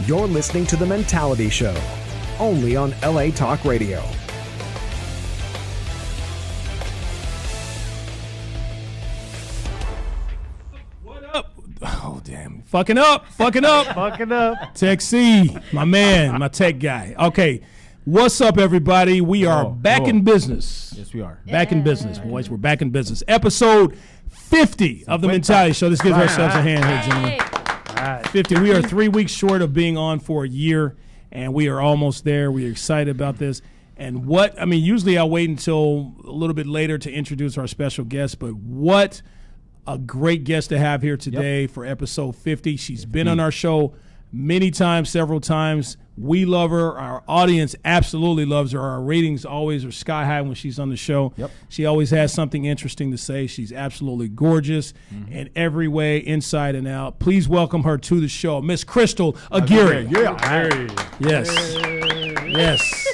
You're listening to The Mentality Show, only on LA Talk Radio. What up? Oh, damn. Fucking up. Fucking up. Tech C, my man, my tech guy. Okay. What's up, everybody? We are back in business. Yes, we are. Back in business, boys. We're back in business. Episode 50 of The Mentality Show. Let's give ourselves a hand here, gentlemen. 50. We are 3 weeks short of being on for a year, and we are almost there. We are excited about this. And usually I'll wait until a little bit later to introduce our special guest, but what a great guest to have here today for episode 50. She's been on our show many times, several times. We love her. Our audience absolutely loves her. Our ratings always are sky high when she's on the show. Yep. She always has something interesting to say. She's absolutely gorgeous in every way, inside and out. Please welcome her to the show, Miss Cristal Aguirre. Yes.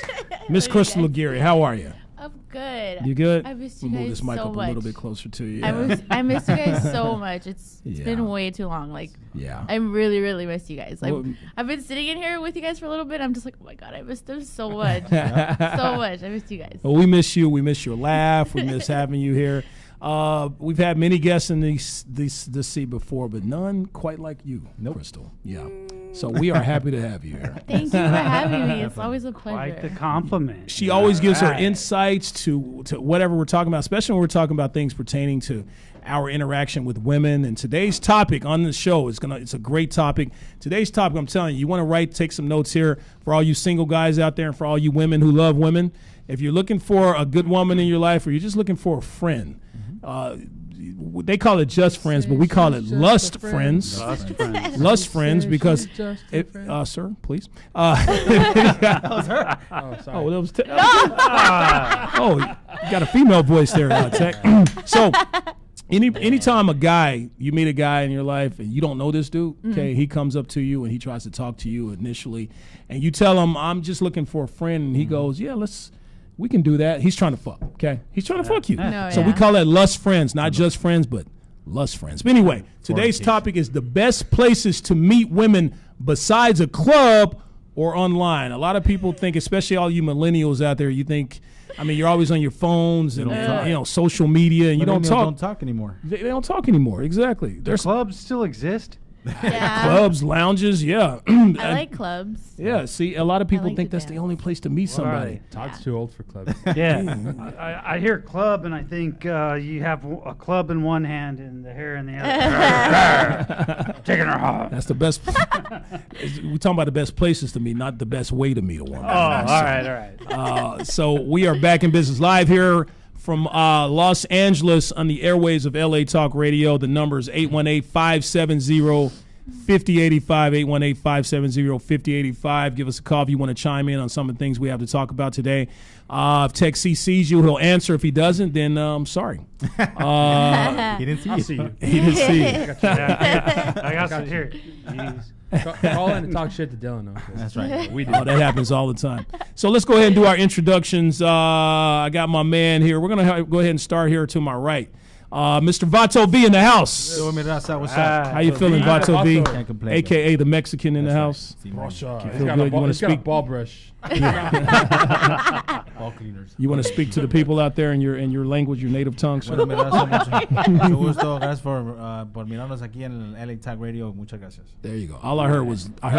Miss Cristal Aguirre, how are you? I'm good. You good? I missed you We'll move guys this mic so up much. a little bit closer to you. I missed you guys so much. It's been way too long. I really, really missed you guys. I've been sitting in here with you guys for a little bit. I'm just like, oh my God, I missed them so much. So much. I missed you guys. Well, we miss you. We miss your laugh. We miss having you here. We've had many guests in this seat before, but none quite like you, Cristal. Yeah. So we are happy to have you here. Thank you for having me. It's always a pleasure. Quite the compliment. She always gives her insights to whatever we're talking about, especially when we're talking about things pertaining to our interaction with women. And today's topic on the show it's a great topic. Today's topic, I'm telling you want to take some notes here for all you single guys out there and for all you women who love women. If you're looking for a good woman in your life or you're just looking for a friend, they call it just friends, but we call it lust friends. Lust friends because, sir, please. That was her. Oh, sorry. Oh, that was. You got a female voice there, Tech. So, anytime you meet a guy in your life and you don't know this dude, okay, he comes up to you and he tries to talk to you initially, and you tell him, "I'm just looking for a friend," and he goes, "Yeah, we can do that." He's trying to fuck, okay? He's trying to fuck you. So we call that lust friends, not just friends, but lust friends. But anyway, today's topic is the best places to meet women besides a club or online. A lot of people think, especially all you millennials out there, you think, you're always on your phones and social media, and you don't talk anymore. They don't talk anymore, exactly. Do clubs still exist? Yeah. Clubs, lounges, yeah. I like clubs. Yeah, see, a lot of people think that's the only place to meet somebody. Todd's too old for clubs. Yeah. I hear club and I think you have a club in one hand and the hair in the other. Taking her home. That's the best. We're talking about the best places to meet, not the best way to meet a woman. Oh, all right. So we are back in business live here from Los Angeles on the airwaves of LA Talk Radio. The number is 818-570-5085, 818-570-5085. Give us a call if you want to chime in on some of the things we have to talk about today. If Tech C sees you, he'll answer. If he doesn't, then I'm sorry. He didn't see I'll you. see you. He didn't see you. I got some here. Call in and talk shit to Dylan. No, That's right. We do. Oh, that happens all the time. So let's go ahead and do our introductions. I got my man here. We're going to go ahead and start here to my right. Mr. Vato V in the house. Yo, mi raza, what's up? How you feeling, Vato V? Can't complain. AKA the Mexican in the house. Right. He's feel got, good? a You ball, wanna he's got a speak? ball brush. Ball cleaners. You want to speak to the people out there in your language, your native tongue, sir? Bueno, mi raza, mucho gusto. Gracias por mirarnos aquí en el LA Talk Radio. Muchas gracias. There you go. All I heard was I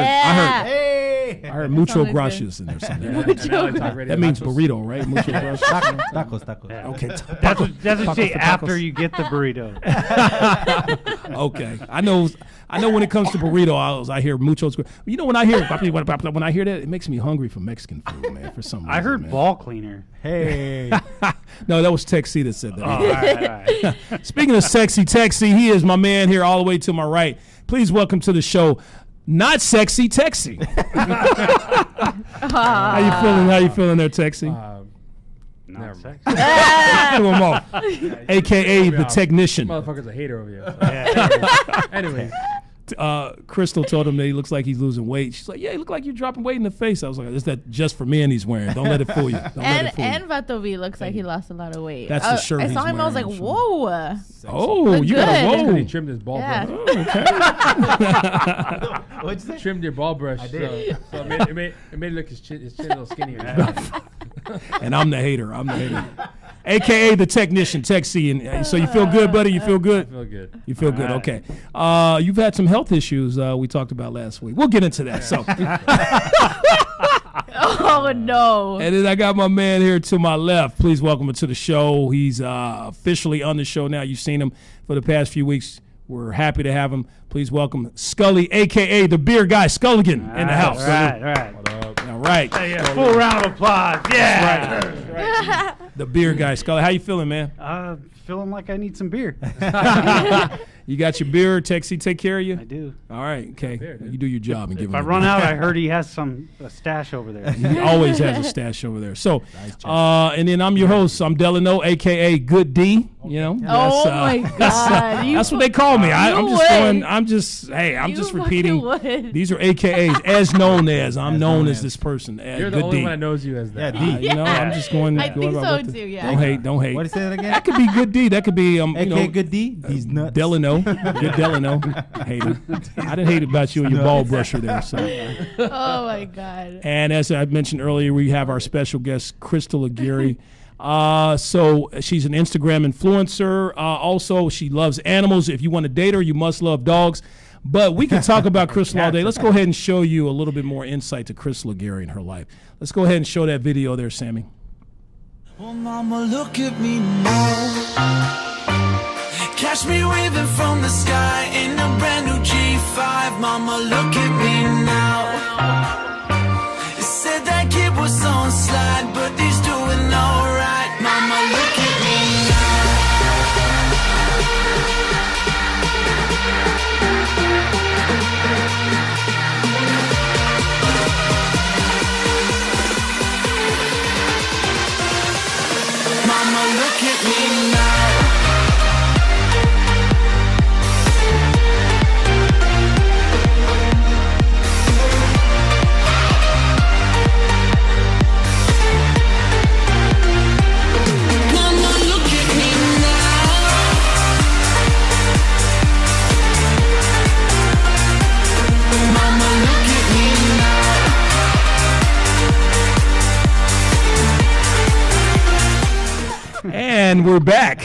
heard mucho sounded gracias in there something. That means burrito, right? Mucho gracias. Tacos. Yeah. Okay. That's what you say Tacos for after tacos. you get the burrito. Okay. I know when it comes to burrito, I hear mucho. You know, when I hear that, it makes me hungry for Mexican food, man, for some reason. I heard man. ball cleaner. Hey. No, that was Tech C that said that. Oh, all right. Speaking of sexy, Tech C, he is my man here all the way to my right. Please welcome to the show, not sexy, Tech C. How you feeling there, Tech C? Not sex. Threw him off. AKA the technician. Motherfucker's a hater over here. Yeah. Anyways, Cristal told him that he looks like he's losing weight. She's like, yeah, you look like you're dropping weight in the face. I was like, is that just for men he's wearing? Don't let it fool you. And Vatovi looks like he lost a lot of weight. That's the shirt I he's saw him, I was like, wearing. whoa. Oh, Look you got a good. whoa. He trimmed his ball Yeah. brush. Oh, okay. What'd you say? Trimmed your ball brush. I did. So it made it look his chin a little skinnier. And I'm the hater. AKA the technician, Tech C. And so you feel good, buddy? You feel good? I feel good. You feel good? Okay. You've had some health issues we talked about last week. We'll get into that. So, Oh, no. and then I got my man here to my left. Please welcome him to the show. He's officially on the show now. You've seen him for the past few weeks. We're happy to have him. Please welcome Scully, AKA the beer guy, Sculligan, in the house. All right. All right. Hey, yeah, full round of applause. Yeah. Right. The beer guy, Scully. How you feeling, man? Feeling like I need some beer. You got your beer? Texie take care of you? I do. All right. Okay. You do your job and give If him I the run beer. out, I heard he has a stash over there. He always has a stash over there. So, and then I'm your host. I'm Delano, AKA Good D. You know. Oh, my God. That's what they call me. I'm just You repeating. fucking would. These are AKAs, as known as. I'm known as this person. You're the Good only D. one that knows you as that. Yeah, D. You know, I'm just going. I think about so, what the- too, yeah. Don't hate. What did you say that again? That could be Good D. That could be AKA Good D? He's nuts. Delano. Good Delano. Hater. I didn't hate about you and your ball brusher there. So. Oh, my God. And as I mentioned earlier, we have our special guest, Cristal Aguirre. So she's an Instagram influencer. Also, she loves animals. If you want to date her, you must love dogs. But we can talk about Cristal all day. Let's go ahead and show you a little bit more insight to Cristal Aguirre in her life. Let's go ahead and show that video there, Sammy. Oh, mama, look at me now. Catch me waving from the sky in a brand new G5. Mama, look at me now. They said that kid was on slide, but he's doing alright. Mama, look at me now. Mama, look at me now. Mama, look at me now. Mama, look at me now. And we're back.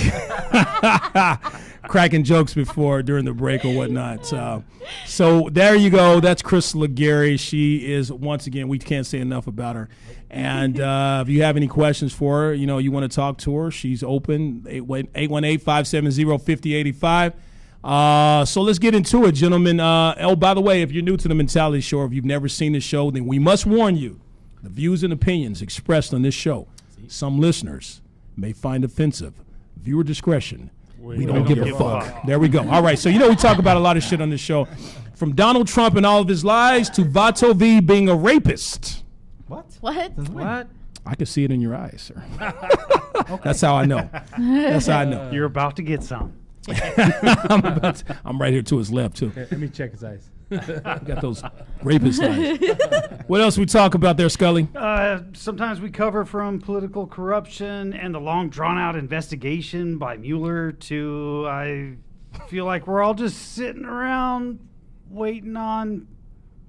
Cracking jokes during the break or whatnot. So there you go. That's Cristal Aguirre. She is, once again, we can't say enough about her. And if you have any questions for her, you want to talk to her, she's open, 818-570-5085. So let's get into it, gentlemen. By the way, if you're new to the Mentality Show, if you've never seen the show, then we must warn you, the views and opinions expressed on this show, some listeners may find offensive. Viewer discretion. We don't give a fuck. There we go. All right. So, we talk about a lot of shit on this show. From Donald Trump and all of his lies to Vato V being a rapist. What? What? I can see it in your eyes, sir. That's how I know. That's how I know. You're about to get some. I'm right here to his left, too. Let me check his eyes. Got those rapist eyes. What else we talk about there, Scully? Sometimes we cover from political corruption and the long drawn-out investigation by Mueller to I feel like we're all just sitting around waiting on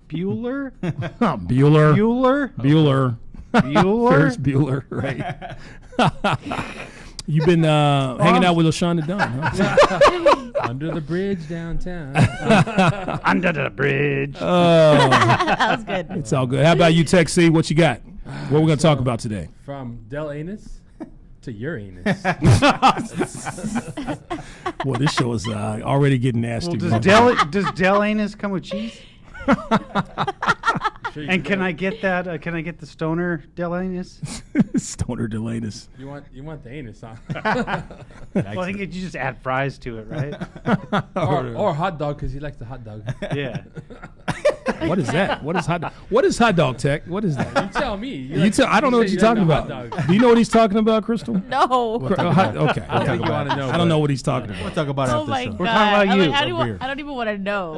Bueller. Bueller. Bueller. Ferris Bueller. Bueller, right. You've been hanging out with LaShonda Dunn, huh? Under the bridge downtown. Under the bridge. That was good. It's all good. How about you, Tech C? What you got? What we're going to talk about today? From Del Anus to Uranus. Well, this show is already getting nasty. Well, does Del Anus come with cheese? sure you And can I get that? Can I get the stoner Delanus? Stoner Delanus. You want the anus on. Well, I think you just add fries to it, right? or hot dog because he likes the hot dog. Yeah. What is that? What is hot dog? What is hot dog, Tech? What is that? You tell me. You tell. I don't know what you're talking about. Do you know what he's talking about, Crystal? No. Okay. I think you want to know. I don't know what he's talking about. We'll talk about it Oh after my the god. show. We're talking about you. I don't even want to know.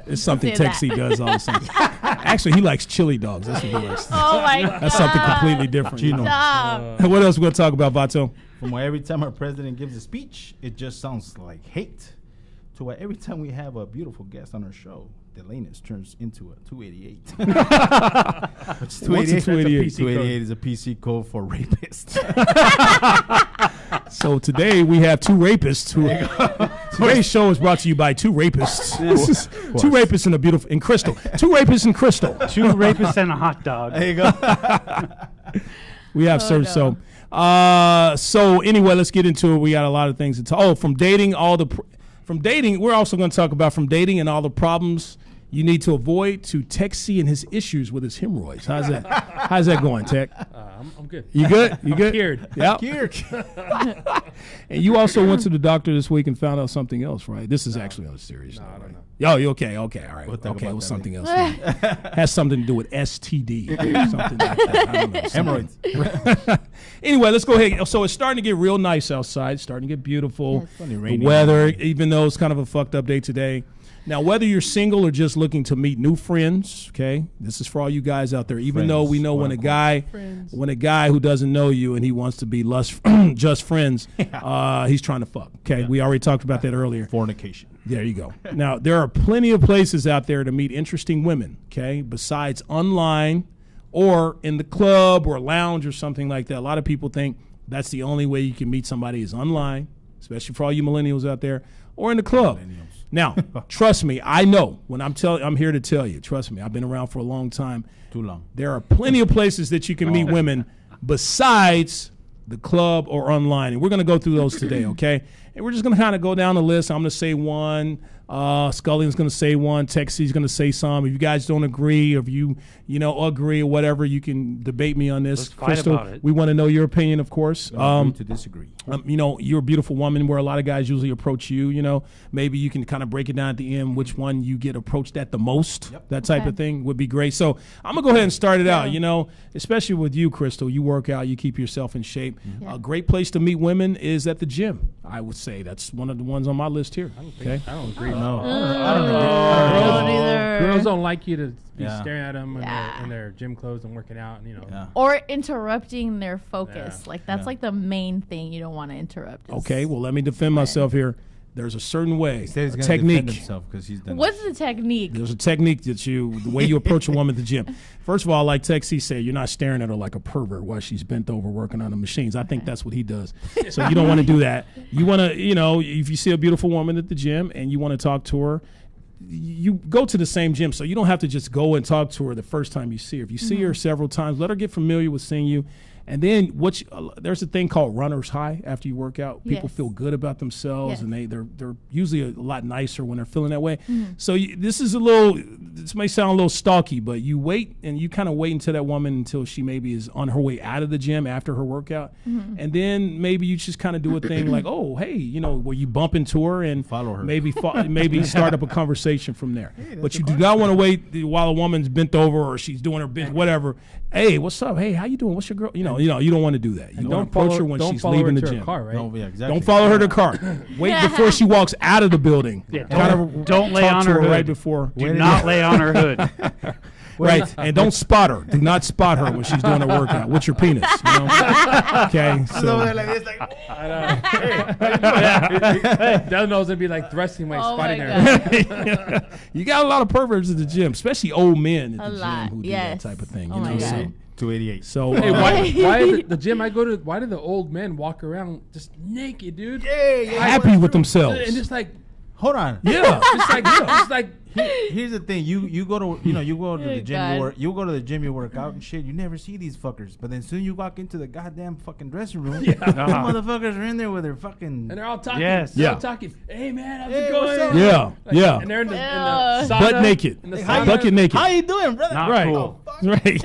It's something Say that. Texie does all the time. Actually, he likes chili dogs. That's what he likes. Oh my god. That's something completely different. Stop. What else we gonna talk about, Vato? From where every time our president gives a speech, it just sounds like hate, to where every time we have a beautiful guest on our show, Delanus turns into a 288. What's 288? 288? 288 is a PC code for rapists. So today we have two rapists. Today's show is brought to you by two rapists. Two rapists in Cristal. Two rapists in Cristal. 2 rapists and a hot dog. There you go. We have served no. so anyway, let's get into it. We got a lot of things to talk. From dating, we're also going to talk about from dating and all the problems you need to avoid to Texie and his issues with his hemorrhoids. How's that going, Tech? I'm good. You good? You good? Cured. Yeah. And you also went to the doctor this week and found out something else, right? This is actually on a serious note. I don't know. Oh, you okay? Okay, all right. We'll talk Okay, it about was that something else. Has something to do with STD or something like that. I don't know. Hemorrhoids. Anyway, let's go ahead. So it's starting to get real nice outside. Starting to get beautiful. It's funny, The rainy. weather, even though it's kind of a fucked up day today. Now, whether you're single or just looking to meet new friends, okay, this is for all you guys out there. Even though we know when a guy who doesn't know you and he wants to be just friends, he's trying to fuck. Okay, we already talked about that earlier. Fornication. There you go. Now, there are plenty of places out there to meet interesting women, okay, besides online or in the club or lounge or something like that. A lot of people think that's the only way you can meet somebody is online, especially for all you millennials out there, or in the club. Now, trust me, I know when I'm here to tell you, trust me, I've been around for a long time. Too long. There are plenty of places that you can meet women besides the club or online. And we're going to go through those today, okay? And we're just going to kind of go down the list. I'm going to say one. Scully's going to say one. Texie's going to say some. If you guys don't agree, or if you agree or whatever, you can debate me on this. Let's fight Crystal, about it. we want to know your opinion, of course. Agree to disagree. You're a beautiful woman where a lot of guys usually approach you, maybe you can kind of break it down at the end, which one you get approached at the most. Yep. That type of thing would be great. So I'm going to go ahead and start it out, especially with you, Crystal. You work out, you keep yourself in shape. Yeah. A great place to meet women is at the gym. I would say that's one of the ones on my list here. Okay. I don't agree. No. I don't know. don't either. Girls don't like you to be Yeah. staring at them in their gym clothes and working out. Yeah. Or interrupting their focus. Yeah. Like, that's like the main thing you don't want to interrupt. is- Okay, well, let me defend myself here. There's a certain way, He said he's a gonna defend technique. himself because he's done. What's the technique? There's a technique the way you approach a woman at the gym. First of all, like Texie said, you're not staring at her like a pervert while she's bent over working on the machines. I think that's what he does. So you don't want to do that. You want to, if you see a beautiful woman at the gym and you want to talk to her, you go to the same gym. So you don't have to just go and talk to her the first time you see her. If you see her several times, let her get familiar with seeing you. And then there's a thing called runner's high after you work out. People Yes. feel good about themselves, Yes. and they're usually a lot nicer when they're feeling that way. Mm-hmm. So this may sound a little stalky, but you wait and you kind of wait until that woman until she maybe is on her way out of the gym after her workout, and then maybe you just kind of do a thing like, oh hey, where you bump into her and Follow her. maybe start up a conversation from there. But you do not want to wait while a woman's bent over or she's doing her bit whatever. Hey, what's up? Hey, how you doing? What's your girl? You don't want to do that. You don't approach her when she's leaving the gym. Car, right? No, yeah, exactly. Don't follow her to the car. Wait before she walks out of the building. Yeah, talk don't lay on to her hood. right before. Do not lay on her hood. Right, and don't spot her. Do not spot her when she's doing her workout with your penis. Okay, so Del knows it'd be like thrusting my Oh spotting my area. you got a lot of perverts at the gym, especially old men at A the lot, gym who do yes. that type of thing. Oh my So, God. 288. so Hey, why the gym I go to? Why do the old men walk around just naked, dude? happy with themselves. And just like Hold on. Yeah, just like Here's the thing. You go to the gym. You go to the gym. You work out and shit. You never see these fuckers. But then soon you walk into the goddamn fucking dressing room. Yeah. Motherfuckers are in there with their fucking. And they're all talking. Yes. They're all talking. Hey man, how's it what's going? up? Yeah. Yeah. And they're in the sauna. Butt naked. In the Bucket naked. How you doing, brother? Not Right. cool. Right.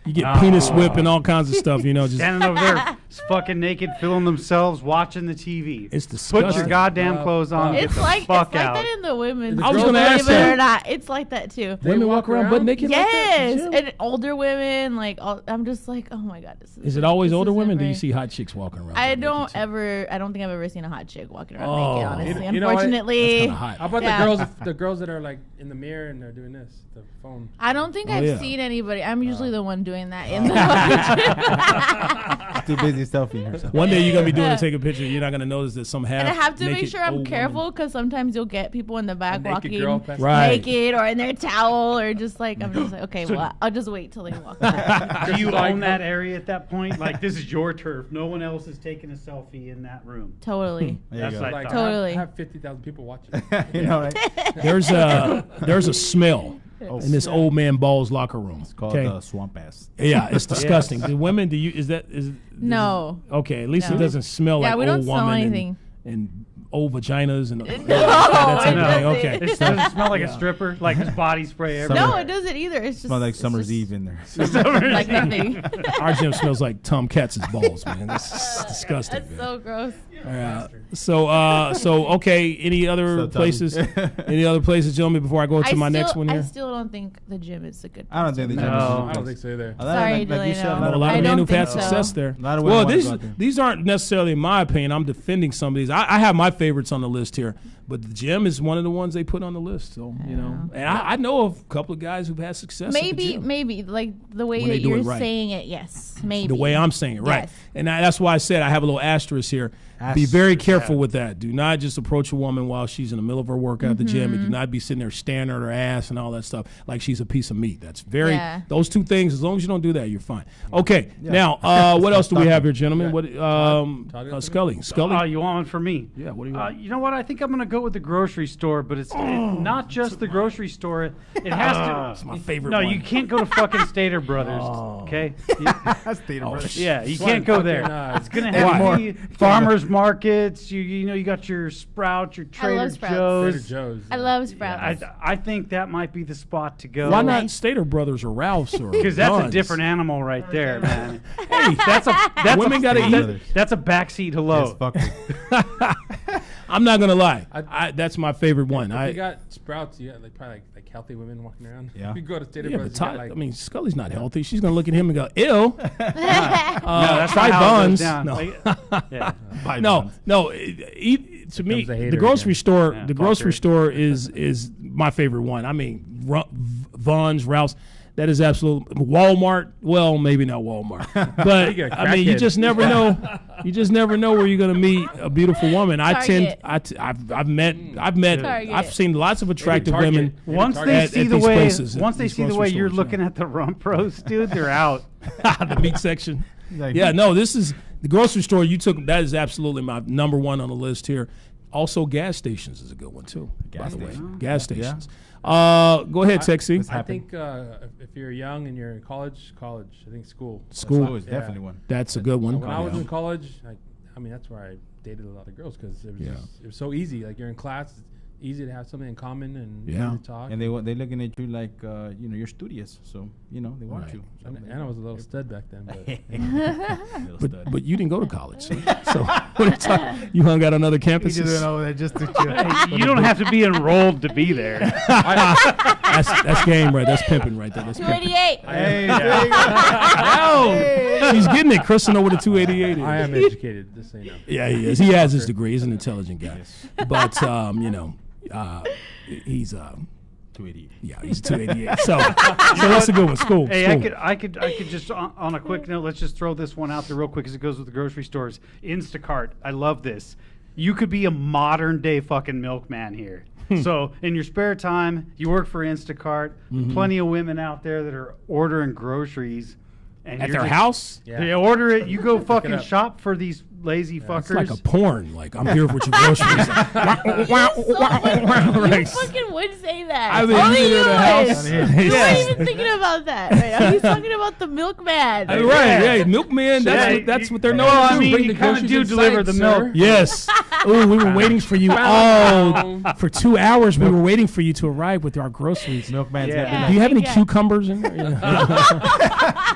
You get penis whip and all kinds of stuff. Just Standing over there, fucking naked, filling themselves, watching the TV. it's disgusting. Put your goddamn clothes on. Get It's the like fuck it's out. like that in the women's. I was gonna ask believe it that. or not, it's like that too. Women walk around butt naked. Yes, Like that? and older women, I'm just like, oh my god, this is. Is it always this older is women? Do you different. see hot chicks walking around? I butt don't naked too? ever. I don't think I've ever seen a hot chick walking around Oh. naked. Honestly, You know what? unfortunately, Kinda hot. How about Yeah. the girls that are like in the mirror and they're doing this, the phone. I don't think Oh, I've yeah. seen anybody. I'm usually the one doing that in the. Too busy selfieing herself. One day you're gonna be doing take a picture. You're not gonna notice that some half. And I have to make naked sure I'm old careful because sometimes you'll get people in the back naked walking girl passing Right. naked or in their towel or just like I'm just like okay, well I'll just wait till they walk by. Do you own that area at that point? Like, this is your turf. No one else is taking a selfie in that room. Totally. There That's you go. like Like Totally. I have 50,000 people watching. You know, right? There's a smell in this old man Ball's locker room. It's Called swamp ass. Yeah, it's disgusting. The women, No. Okay, at least No. it doesn't smell Yeah, like we don't old smell woman anything. and old vaginas and No, that it type of thing. doesn't. Okay. It doesn't smell like a stripper, like his body spray everywhere. No, it doesn't either. It's just Smells like it's summer's just eve in there. like nothing. Our gym smells like Tom Katz's balls, man. That's disgusting. That's so gross. So okay. Any other So, Tommy. places? Any other places, gentlemen? Before I go to my next one I here. still don't think the gym is a good. I don't think the gym No. is I don't think so either. Sorry, you said, Delano. I know a lot I of men don't who've had think so. success there. A lot of Well, women wanna go out there. these aren't necessarily in my opinion. I'm defending some of these. I have my favorites on the list here, but the gym is one of the ones they put on the list. So and I know of a couple of guys who've had success. at the gym. Maybe like the way When they that do it you're right. saying it. Yes, maybe The way I'm saying it, right? Yes. And that's why I said I have a little asterisk here. Be very careful with that. Do not just approach a woman while she's in the middle of her workout at the gym, and do not be sitting there staring at her ass and all that stuff like she's a piece of meat. That's very those two things. As long as you don't do that, you're fine. Okay, now what else do we have here, gentlemen? What Scully? Oh, you want one for me? Yeah. What do you want? You know what? I think I'm going to go with the grocery store, but it's not just the grocery store. It has to. It's my favorite. No, one. you can't go to fucking Stater Brothers. Okay. Yeah, you can't go there. It's gonna have to be farmers markets. You got your Sprouts, your Trader love Sprouts. Joe's. Trader Joe's. I love Sprouts. I think that might be the spot to go. Why not Stater Brothers or Ralph's or? Because that's a Dunn's? different animal right there, man. Hey, That's women gotta eat. That's a backseat hello. I'm not gonna lie. That's my favorite one. If you got Sprouts, you got probably like healthy women walking around. Yeah. If you go to Stater Yeah, Brothers, but you got like I mean, Scully's not healthy. She's gonna look at him and go, "Ew." That's try not how it buns. goes down. No. Yeah. No. To me, Becomes a hater the grocery again. store, Yeah, the grocery fucker. store is my favorite one. I mean, Vons, Ralph's. That is absolute Walmart. Well, maybe not Walmart, but You got I mean, you crackhead. just never know. You just never know where you're gonna meet a beautiful woman. I've seen lots of attractive Target. women. Once Target. they At see the these way, places, once they these see the grocery way you're stores, looking at the rump roast, dude, they're out. The meat section. Yeah, no, this is the grocery store you took. That is absolutely my number one on the list here. Also, gas stations is a good one too. By the way, gas stations. Go ahead, Texie. I think if you're young and you're in college, I think school. School is definitely one. That's a good one. When I was in college, I mean, that's where I dated a lot of girls because it was it was so easy. Like you're in class, it's easy to have something in common and to talk. And they're looking at you like you're studious, so they want Right. you. And I was a little stud back then, but But you didn't go to college, so what are you talking? You hung out on other campuses. know that just You don't have to be enrolled to be there. That's game, right? That's pimping right there. That's pimping. 288. Hey, Oh, she's getting it. Chris will know what a 288 is. I am educated. Just so you know. Yeah, he is. He has his degree. He's an intelligent guy. But he's 288. yeah, he's 288. So that's a good one. School. Hey, school. I could just on a quick note. Let's just throw this one out there real quick, because it goes with the grocery stores. Instacart. I love this. You could be a modern day fucking milkman here. So in your spare time, you work for Instacart. Plenty of women out there that are ordering groceries. And At you're their just- house. Yeah. They order it. You go fucking up. shop for these lazy fuckers. It's like a porn. Like, I'm here with your groceries. You fucking would say that. I mean, only you in the would. house. You weren't even thinking about that right now. He's talking about the milkman. Right, yeah, milkman. That's what they're known Well, to I do. mean, Bring you the kind of groceries do inside, deliver the sir. milk. Yes. Oh, we were waiting for you. Oh, for 2 hours we were waiting for you to arrive with our groceries. Milkman's Yeah. gonna be Do you have any Yeah. cucumbers in there?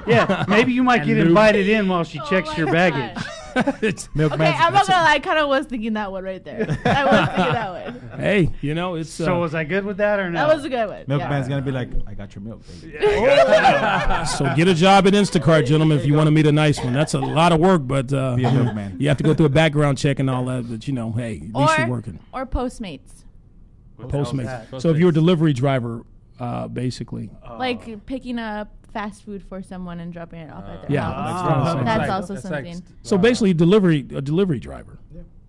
Yeah, maybe you might get invited in while she checks my your God. baggage. Milkman's. Okay, I'm not gonna lie. I kind of was thinking that one right there. I was thinking that one. Hey, you know, it's So was I good with that or no? That was a good one. Milkman's gonna be like, I got your milk, baby. so get a job at Instacart, gentlemen, if you want to meet a nice one. That's a lot of work, but Be a milkman. you have to go through a background check and all that. But you know, hey, at least you're working. Or Postmates. Postmates. So if you're a delivery driver, basically, Like picking up fast food for someone and dropping it off at their yeah, house. that's That's right. also something. So basically, a delivery driver.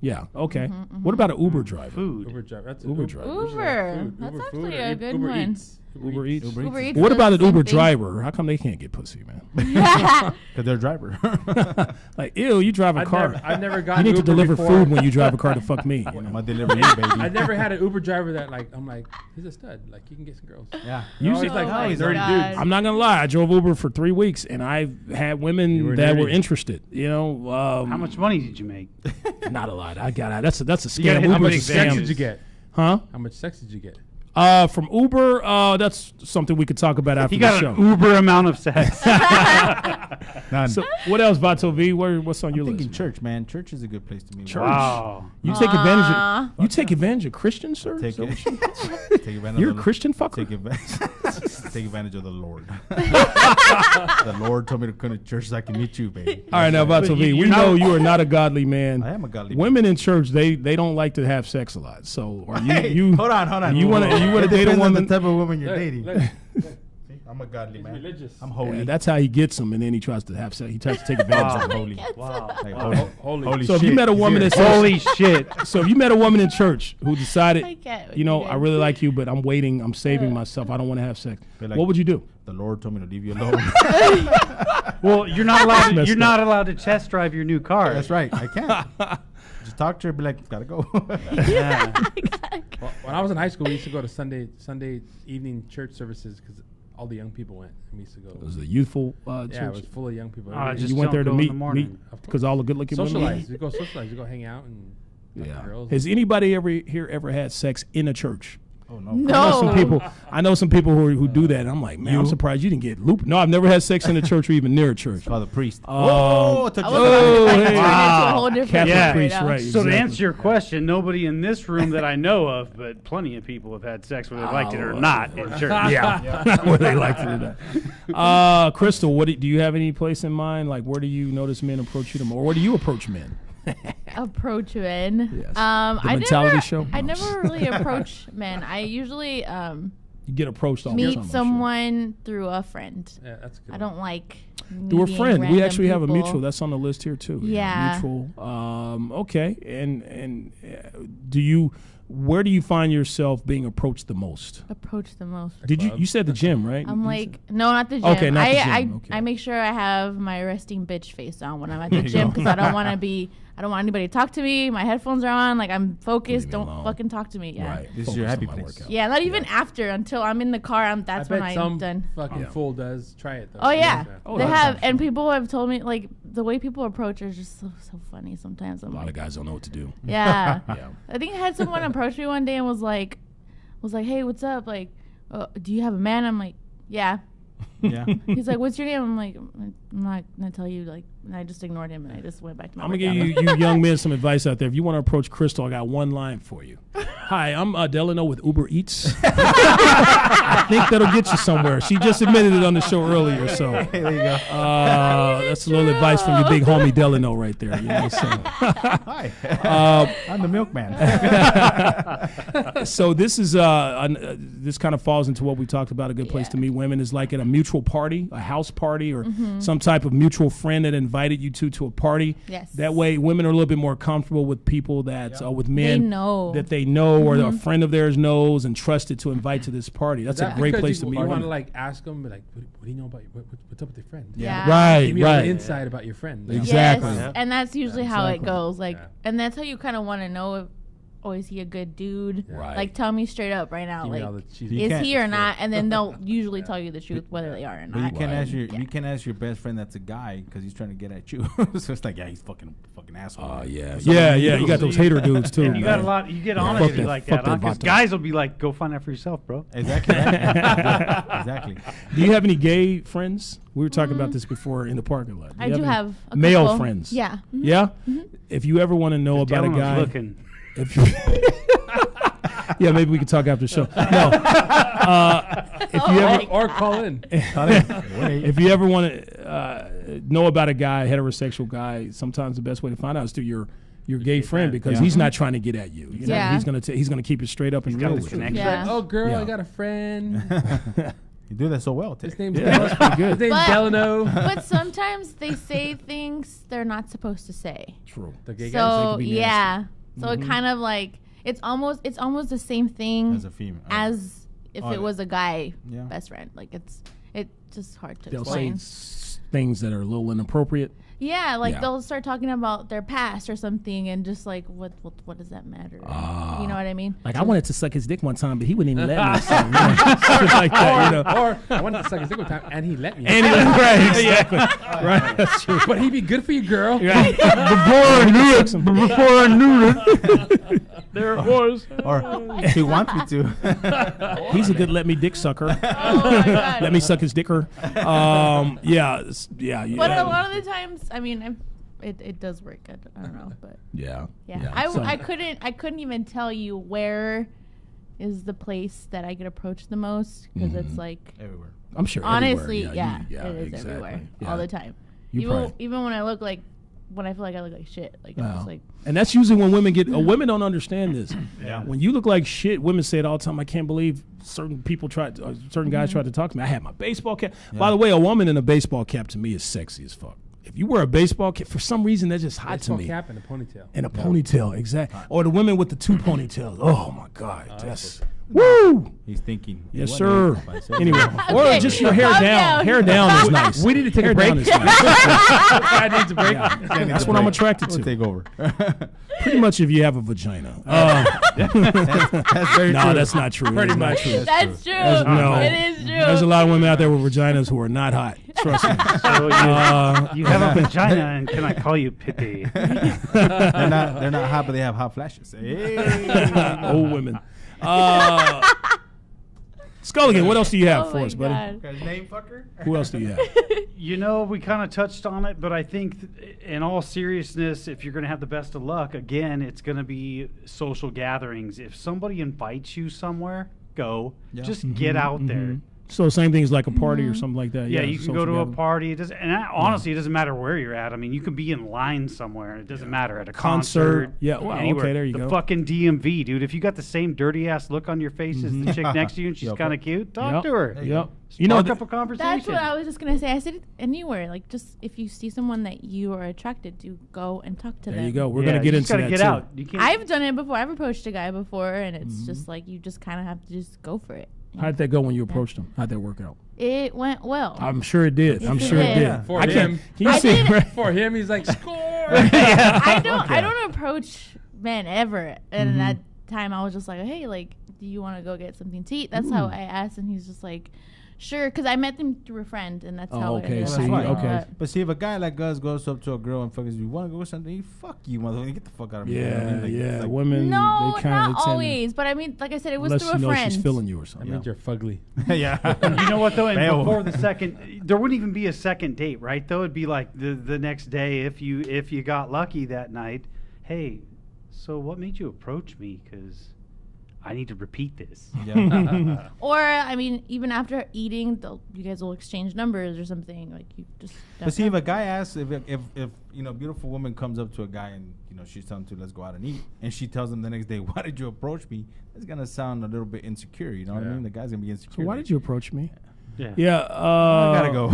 Yeah. Okay. What about an Uber driver? Food. Uber driver. That's Uber driver. Uber. That's actually a good Uber one. Eats. Uber Eats. Uber Eats What does about the an same Uber thing. driver? How come they can't get pussy, man? Because they're a driver. Like, ew, you drive a car. I've never You gotten need to Uber deliver before. food when you drive a car to fuck me. You I'm know? gonna deliver you, baby. I never had an Uber driver that I'm like, he's a stud. Like, you can get some girls. Yeah. Usually, Always like, my oh, dirty God. dudes. I'm not gonna lie. I drove Uber for 3 weeks, and I've had women that were interested. You know, How much money did you make? Not a lot. I got that's a gotta scam. hit How Uber's much Uber's a sex scam. did you get? Huh? How much sex did you get? From Uber, that's something we could talk about after He the got show. an Uber amount of sex. None. So what else, Vato V? What's on I'm your thinking list? church, man. Church is a good place to meet. Church. Wow. You take advantage. You take advantage of Christians, sir. Take So it. Take advantage. you're a of the- Christian fucker. Take advantage. Take advantage of the Lord. The Lord told me to come to church so I can meet you, baby. All right, now Vato V, we know you are not a godly man. I am a godly. Women in church, they don't like to have sex a lot. So are Hey, you hold on. You want to It date a depends on woman? the type of woman you're dating. Look, See, I'm a godly man. religious. I'm holy. Yeah, that's how he gets them, and then he tries to have sex. He tries to take advantage of them. holy. Wow. Like Holy. So if you met a woman that says, Holy shit. so if you met a woman in church who I decided, get what you know, you I guys really do. like you, but I'm waiting, I'm saving myself, I don't want to have sex. Be like- What would you do? The Lord told me to leave you alone. Well, you're not allowed. Messed You're up. not allowed to test drive your new car. That's right. I can't. Just talk to her. Be like, gotta go. Yeah. Well, when I was in high school, we used to go to Sunday evening church services because all the young people went. And we used to go. It was a youthful Yeah, it church. was full of young people. I Everybody- just You went there to don't go in meet the morning. because all the good-looking women. socialize. We go socialize. We go hang out and talk to Yeah. girls. Has anybody ever had sex in a church? Oh no. I know No. some people who do that. And I'm like, man, I'm surprised you didn't get looped. No, I've never had sex in a church or even near a church. Call the priest. Oh, touch I your was Oh, like, hey. turn into a Wow. whole different Catholic Yeah. priest, now. right? So to exactly. answer your question, nobody in this room that I know of, but plenty of people have had sex whether they liked it or not in church. Yeah, where they like to do that. Crystal, do you have any place in mind? Like, where do you notice men approach you the more? Or where do you approach men? Approach men. Yes. I mentality never, show? I No. never really approach men. I usually You get approached all the time. meet I'm sure. someone through a friend. Yeah, that's good. I don't like Through a meeting friend. We random actually have a people. mutual. That's on the list here too. Yeah. Mutual. Okay. And do you? Where do you find yourself being approached the most? Approach the most. Did you said the gym, right? I'm You like, no, not the gym. Okay, not the I gym, okay. I make sure I have my resting bitch face on when I'm at the gym because I don't want anybody to talk to me. My headphones are on. Like, I'm focused. Leave me Don't alone. fucking talk to me. Yeah. Right. This is your Focus happy on my place. workout. Yeah, not even after until I'm in the car. That's I when bet I'm some done. fucking Yeah. fool does. Try it though. Oh yeah, Oh, they that have, sounds and fun. people have told me like the way people approach is just so funny sometimes. I'm A lot like, of guys don't know what to do. yeah. Yeah. I think I had someone approach me one day and was like, hey, what's up? Like, do you have a man? I'm like, yeah. Yeah. He's like, what's your name? I'm like, I'm not gonna tell you. Like, and I just ignored him and I just went back to my. I'm gonna give you young men some advice out there. If you want to approach Crystal, I got one line for you. Hi, I'm Delano with Uber Eats. I think that'll get you somewhere. She just admitted it on the show earlier, so There you go. that's a little advice from your big homie Delano right there. You know, so. Hi. I'm the milkman. So this is this kind of falls into what we talked about. A good place to meet women is like at a mutual party, a house party, or some type of mutual friend that invited you to a party. Yes. That way, women are a little bit more comfortable with people that with men They know. that they know or a friend of theirs knows and trusted to invite to this party. That's a great place to meet. You want to like ask them, like, what do you know about what's up with your friend? Yeah. Right. Give me all the insight about your friend. Exactly. Yes, and that's usually how it goes. Like, Yeah. and that's how you kind of want to know if, is he a good dude? Right. Like, tell me straight up right now. Give me Like, all the cheese. is he or not? And then they'll usually tell you the truth, whether they are or But not. you can't ask your best friend that's a guy because he's trying to get at you. So it's like, yeah, he's fucking asshole. Yeah. You got those hater dudes too. And you got a lot. You get honesty that- like fuck that, that because vato. guys will be like, "Go find out for yourself, bro." Exactly. Exactly. Do you have any gay friends? We were talking about this before in the parking lot. I do have a male couple. friends. Yeah. Mhm. Yeah. If you ever want to know about a Dylan was guy, looking. if you, yeah, maybe we could talk after the show. No. If you ever Or call in. if you ever want to know about a guy, heterosexual guy, sometimes the best way to find out is through your gay friend because he's not trying to get at you. You know, Yeah. he's gonna keep it straight up and got real this with you. connection. Yeah. Oh, girl, Yeah. I got a friend. You do that so well, Ted. His name's That's pretty good. His name's But- Delano. But sometimes they say things they're not supposed to say. True. The gay guys. So could be nasty. yeah. So it kind of like it's almost the same thing As a female. as if Oh, it was a guy Yeah. best friend. Like it's just hard to They'll say explain. things that are a little inappropriate. Yeah, like Yeah. they'll start talking about their past or something, and just like what does that matter? You know what I mean? Like I wanted to suck his dick one time, but he wouldn't even let me. So, you know, shit like that, you know. Or I wanted to suck his dick one time, and he let me. And right, exactly. Right, that's true. But he'd be good for you, girl. Right. Before I knew it, there it was. Or he wants me to. He's a good let me dick sucker. Oh my god! Let me suck his dicker. Yeah. But a lot of the times, I mean, it does work. I don't know, but Yeah. yeah, I couldn't even tell you where is the place that I get approached the most because it's like Everywhere. I'm sure. honestly, everywhere. yeah, it is exactly. everywhere Yeah. all the time. You probably- Even when I look like when I feel like I look like shit, like I'm Wow. just like And that's usually when women get. Women don't understand this. Yeah. When you look like shit, women say it all the time. I can't believe certain people tried. Certain guys tried to talk to me. I had my baseball cap. By the way, a woman in a baseball cap to me is sexy as fuck. If you wear a baseball cap, for some reason that's just hot to Baseball me. cap and a ponytail. And a ponytail, exactly. Or the women with the two ponytails. Oh my God, that's woo. He's thinking. Yes, what sir. if I said Anyway, that? or Okay, just your hair calm down. down. Hair down is nice. We need to take Hair a break. down is nice. Guy needs a break. Yeah. Needs That's a what I'm break. attracted We'll to. take over. Pretty much if you have a vagina. That's very No, true. that's not true. Pretty That's not much. true. that's true. no. It is true. There's a lot of women out there with vaginas who are not hot. Trust me. So you have a vagina, and can I call you Pippi? They're not hot, but they have hot flashes. Hey. Old women. Sculligan, what else do you have Oh for my us, buddy? God. Name fucker. Who else do you have? You know, we kind of touched on it, but I think in all seriousness, if you're going to have the best of luck, again, it's going to be social gatherings. If somebody invites you somewhere, go. Yeah. Just get out there. So same thing as like a party or something like that. Yeah, you can go social to a gathering. party. It doesn't, and honestly, it doesn't matter where you're at. I mean, you can be in line somewhere. It doesn't matter at a Concert. concert. Yeah, wow, anywhere. okay, there you the go. fucking DMV, dude. If you got the same dirty ass look on your face as the chick next to you, and she's Yep. kind of cute, talk Yep. to her. Yep. Spark up a conversation. That's what I was just gonna say. I said it anywhere. Like, just if you see someone that you are attracted to, go and talk to them. There you go. We're Yeah, gonna get you into just gotta that get too. out. You can't. I've done it before. I've approached a guy before, and it's just like you just kind of have to just go for it. How'd that go when you approached him? How'd that work out? It went well. I'm sure it did. I'm sure it did. did. For I can't. him. Can you I see? did- Right? For him, he's like, score. I don't approach men ever. And at that time, I was just like, hey, like, do you want to go get something to eat? That's how I asked, and he's just like, sure, because I met them through a friend, and that's how okay, it see, ended up. okay. But see, if a guy like us goes up to a girl and fucks you, want to go with something? Fuck you, motherfucker. Get the fuck out of me. Yeah, Like, women. No, they kinda not tend to- always. But I mean, like I said, it was Unless through you a know friend. she's feeling you or That something. means you're fugly. yeah. You know what though? And Fail. before the second, there wouldn't even be a second date, right? Though it'd be like the next day if you got lucky that night. Hey, so what made you approach me? Because I need to repeat this. Yeah. Or I mean, even after eating, you guys will exchange numbers or something. Like you just. But see, if a guy asks, if you know, a beautiful woman comes up to a guy and you know she's telling him to let's go out and eat, and she tells him the next day, why did you approach me? That's gonna sound a little bit insecure. You know what I Yeah. mean? The guy's gonna be So insecure. why did you approach me? Yeah. I gotta go.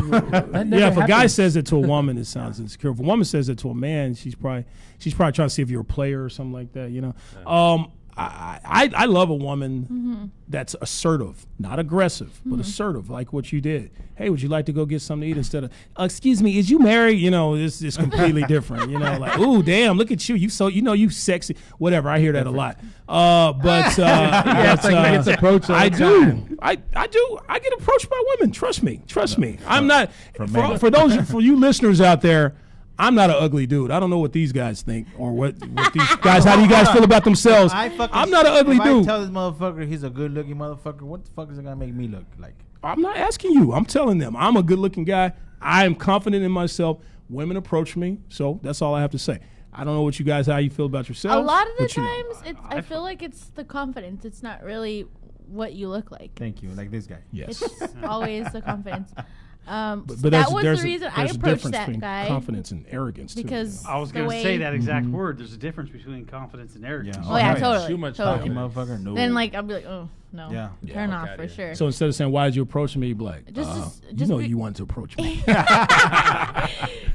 Yeah, if a guy says it to a woman, it sounds insecure. If a woman says it to a man, she's probably trying to see if you're a player or something like that. You know. Yeah. I love a woman that's assertive, not aggressive, but assertive, like what you did. Hey, would you like to go get something to eat instead of, excuse me, is you married? You know, it's completely different. You know, like, ooh, damn, look at you. You sexy. Whatever. I hear that a lot. I do. I get approached by women. Trust me. I'm not for you listeners out there. I'm not an ugly dude. I don't know what these guys think or what these guys. How do you guys feel about themselves? I'm not an ugly dude. If I tell this motherfucker he's a good-looking motherfucker, what the fuck is it gonna make me look like? I'm not asking you. I'm telling them I'm a good-looking guy. I am confident in myself. Women approach me, so that's all I have to say. I don't know what you guys, how you feel about yourselves. A lot of the times, I feel like it's the confidence. It's not really what you look like. Thank you. Like this guy. Yes. It's always the confidence. But that was the reason I approached that guy. Confidence and arrogance, because I was going to say that exact word. There's a difference between confidence and arrogance. Yeah. Oh yeah, totally. Too much totally. Motherfucker. No. Then I'll be like, oh no, turn off for here. sure. So instead of saying, "Why did you approach me?" You'd be like, you wanted to approach me.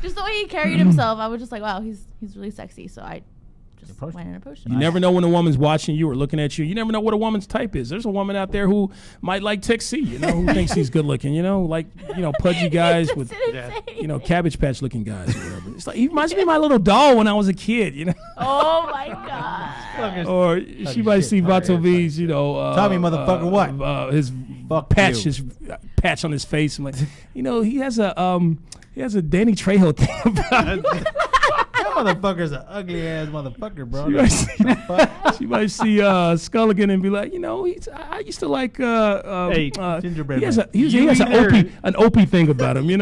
Just the way he carried himself, I was just like, wow, he's really sexy. So I just went and approached him. You never know when a woman's watching you or looking at you. You never know what a woman's type is. There's a woman out there who might like Texie, who thinks he's good looking, pudgy guys with, Cabbage Patch looking guys or whatever. It's like, he reminds me of my little doll when I was a kid, Oh my God. Or she might see Vato V's, tell me, motherfucker, what? His patch, his patch on his face. I'm like, he has a Danny Trejo thing about it. That motherfucker's an ugly ass motherfucker, bro. She might see Sculligan and be like, I used to like gingerbread. He has an Opie thing about him, He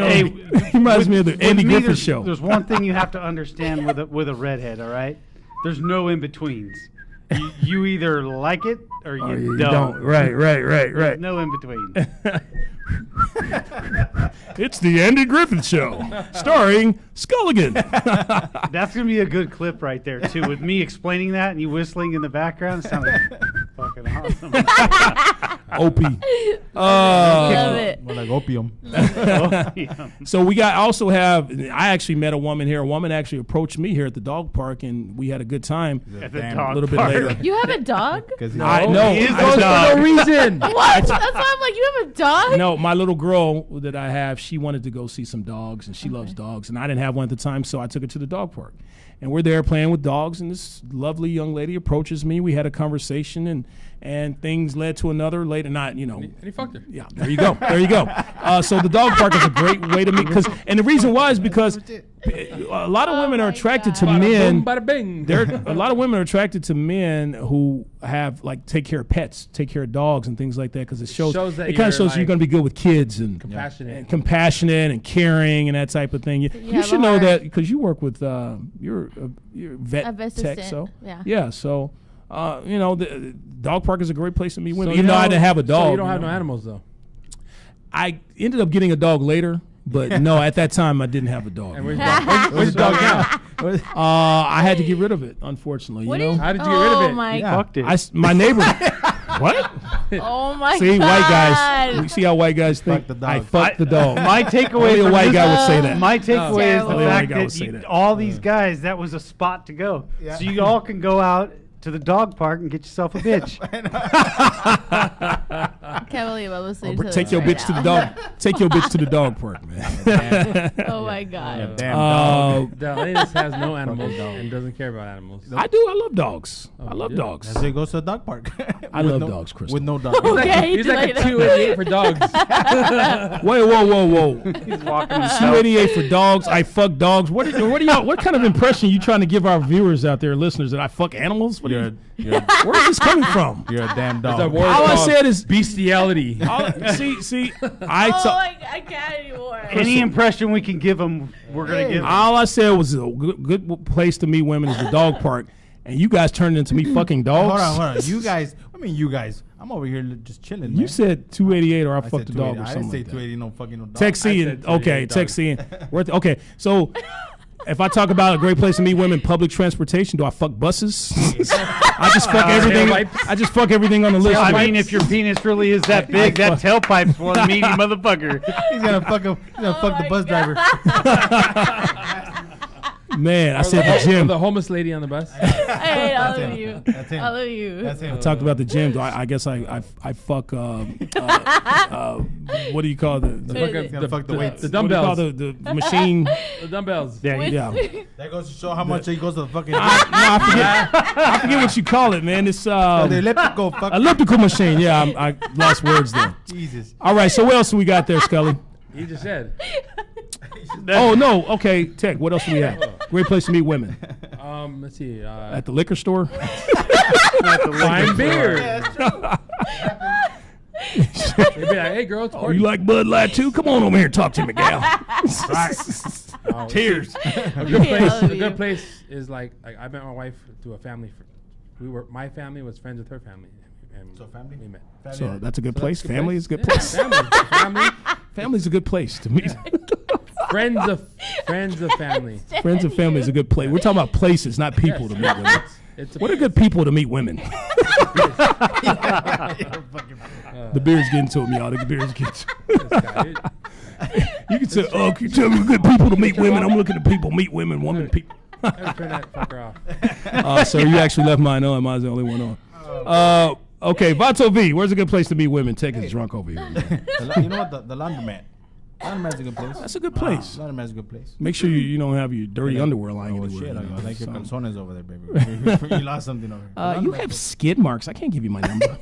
reminds me of the Andy Griffith Show. There's one thing you have to understand with a redhead, all right? There's no in betweens. You either like it or you don't. Right. There's no in between. It's the Andy Griffith Show, starring Sculligan. That's going to be a good clip right there, too, with me explaining that and you whistling in the background. It sounded fucking awesome. Opie. Love it. More like opium. So I actually met a woman here. A woman actually approached me here at the dog park, and we had a good time. At the dog bit park. later. You have a dog? I know. He goes for no reason. What? That's why I'm like, you have a dog? No, my little girl that I have, she wanted to go see some dogs, and she loves dogs, and I didn't have one at the time, so I took her to the dog park. And we're there playing with dogs, and this lovely young lady approaches me. We had a conversation, and things led to another later. And he fucked her. Yeah, there you go. So the dog park is a great way to meet. And the reason why is because a lot of women are attracted to men. Bada bing. A lot of women are attracted to men who have take care of pets, take care of dogs, and things like that, because it kind of shows you're going to be good with kids and compassionate and caring and that type of thing. You should know that because you work with you're vet tech, so yeah. So the dog park is a great place to meet women. Even though I didn't have a dog, so you don't have no animals though. I ended up getting a dog later. But no, at that time I didn't have a dog. And where's the dog now? I had to get rid of it, unfortunately. How did you get rid of it? My Fucked it. My neighbor. What? Oh my God. See, white guys. You see how white guys think? I fucked the dog. My takeaway Only a white guy would say that. My takeaway is the Only a white fact guy would say that that. all these guys, that was a spot to go. Yeah. So you all can go out to the dog park and get yourself a bitch. Can't believe I'm listening to Take this your right bitch to now. the dog. Take your bitch to the dog park, man. Oh my God. Damn dog. Delanus has no animals and doesn't care about animals. I do. I love dogs. I love yeah. dogs. So he goes to the dog park. I love dogs, Cristal. With no dog. Okay, He's like a 288 for dogs. Wait, whoa. He's walking himself. 288 for dogs. I fuck dogs. What kind of impression are you trying to give our viewers out there, listeners, that I fuck animals? Where is this coming from? You're a damn It's a dog. word All I called said is bestiality. I can't anymore. Any impression we can give them, we're going to give them. all I said was a good place to meet women is the dog park, and you guys turned into me fucking dogs. Hold on. You guys. I'm over here just chilling. You man. said 288 or I fucked said the dog 280. or I something didn't say like that. 280. No fucking no dog. Texie and okay, Texie and okay. So if I talk about a great place to meet women, public transportation, do I fuck buses? I just fuck everything. I just fuck everything on the list. I mean, if your penis really is that big, that tailpipe's one meaty motherfucker. He's gonna fuck him. He's gonna fuck the bus driver. Man, I said the gym. The homeless lady on the bus. Hey, all of you. That's him. All of you. That's him. I talked about the gym. I guess I fuck. What do you call Fuck the weights. The what do you call dumbbells. the machine? The dumbbells. Yeah. That goes to show how much he goes to the fucking. I forget what you call it, man. It's the elliptical. elliptical machine. Yeah, I lost words there. Jesus. All right, so what else do we got there, Scully? You just said. Oh no, okay, Tech. What else do we have? Great place to meet women. Let's see. At the liquor store. Fine beer. They'd be like, "Hey, girl, it's Oh, you like Bud Light too? Come on over here and talk to me, gal." Tears. A good place is like I met my wife through a family. My family was friends with her family. And So family? we met. So that's a good place. that's a good Family place. is a good Yeah, place. family. Family's a good place to meet. Friends of family. Friends and family is a good place. We're talking about places, not people to meet women. It's What are good people to meet women? The beer's getting to me, y'all. The beer's getting to me. You can say, "Oh, can you tell me good people to meet women?" I'm looking at people meet women, woman people. Turn that fucker off. So you actually left mine on. Mine's the only one on. Okay, Vato V, where's a good place to meet women? Take us drunk over here. You know what? The laundromat. Laundromat's a good place. That's a good place. Laundromat's a good place. Make sure you don't have your dirty underwear lying Oh anywhere. shit! you know, I like your so. calzones over there, baby. You lost something over there. You have skid marks. I can't give you my number.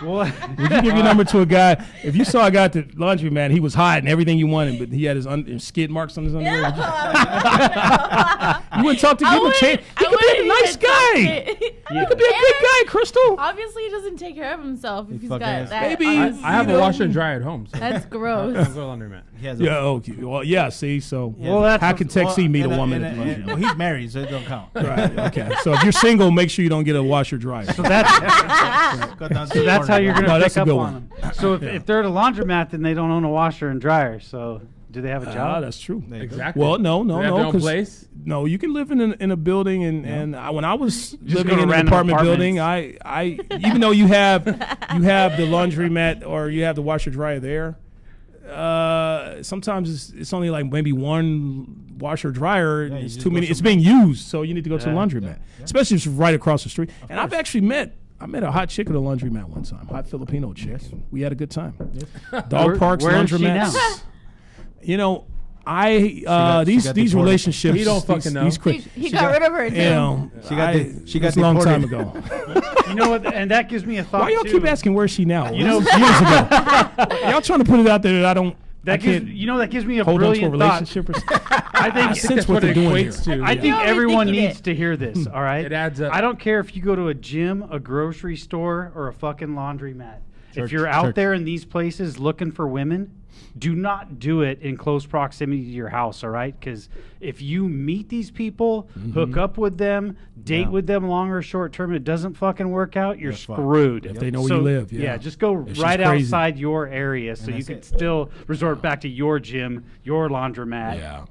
What? Would you give your number to a guy? If you saw a guy at the laundromat, he was hot and everything you wanted, but he had his skid marks on his underwear. would you wouldn't talk to give him a chance. He could be a nice guy. He could be a good guy, Crystal. Obviously, he doesn't take care of himself if he's got fucking that. Maybe- on his- I have a washer and dryer at home. So That's gross. I'll go laundromat. He has a- Yeah. Okay. Well, yeah. See, so Well, that's how can Tech C meet a and woman at the laundromat? well, he's married, so it don't count. Right. Okay. So if you're single, make sure you don't get a washer dryer. So that's Cut down to so the that's how corner. you're gonna No, that's pick a up good on one. them. So if they're at a laundromat, then they don't own a washer and dryer. So do they have a job? That's true. There you go. Exactly. Well, no, Do they have their own 'cause- place? No, you can live in a building, when I was go living to in an random apartment building, apartments. I even though you have the laundromat or you have the washer dryer there, sometimes it's only like maybe one washer dryer. Yeah, you It's just too go many. It's somewhere. being used, so you need to go to the Yeah. laundromat, especially if it's right across the street. And I've actually met a hot chick at a laundromat one time, hot Filipino chick. Yes. We had a good time. Dog Where- parks, where is she laundromats. now? You know, she got these deported. relationships. He don't fucking know. He got rid of her, too. You know, She got it was a long time ago. You know what? And that gives me a thought Why y'all too. keep asking where is she now? You know- This is years ago. Y'all trying to put it out there that I That can't gives, that gives me a hold on to a brilliant thought. relationship. Or I think sense That's what what they're it doing here. equates to. I think You're everyone overthinking needs it. to hear this, all right? It adds up. I don't care if you go to a gym, a grocery store, or a fucking laundromat. If you're out church. there in these places looking for women, do not do it in close proximity to your house, all right? Because if you meet these people, hook up with them, date with them long or short term, it doesn't fucking work out, you're fucked. screwed. If they know where you live, yeah. just go If she's right crazy. outside your area so you that's can it. still resort back to your gym, your laundromat. Yeah.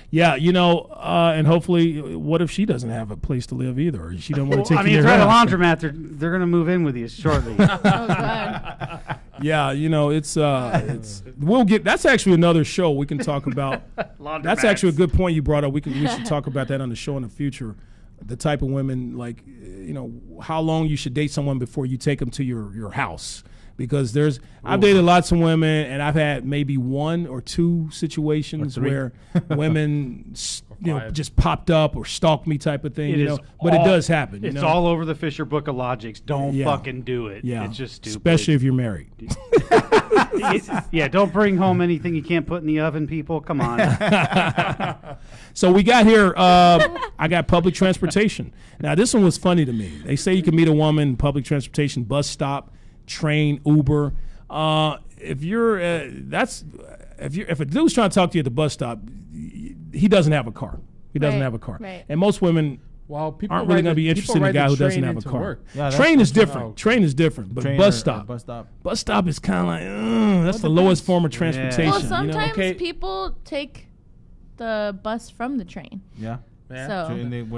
Yeah, and hopefully, what if she doesn't have a place to live either? Or she doesn't want Well, to take I mean, care if of you're her at a house? laundromat, they're going to move in with you shortly. Oh, God. Yeah, it's we'll get. That's actually another show we can talk about. That's actually a good point you brought up. We should talk about that on the show in the future. The type of women, like, how long you should date someone before you take them to your house. Because I've dated lots of women, and I've had maybe one or two situations where women, just popped up or stalked me, type of thing. But it does happen. It's all over the Fisher Book of Logics. Don't Yeah. fucking do it. Yeah, It's just stupid. especially if you're married. Yeah, don't bring home anything you can't put in the oven, people. Come on. So we got here. I got public transportation. Now this one was funny to me. They say you can meet a woman in public transportation, bus stop, train, Uber. If a dude's trying to talk to you at the bus stop, he doesn't have a car. He doesn't Right, have a car. right. And most women Well, people aren't really ride going to be the- interested people in a guy ride who the doesn't train have a into car. work. Yeah, Train is that's- different. oh, Train is different. But Train bus or stop. Bus stop. Bus stop is kind of like, that's the lowest form of transportation. Well, you know? sometimes Okay. people take the bus from the train. Yeah. So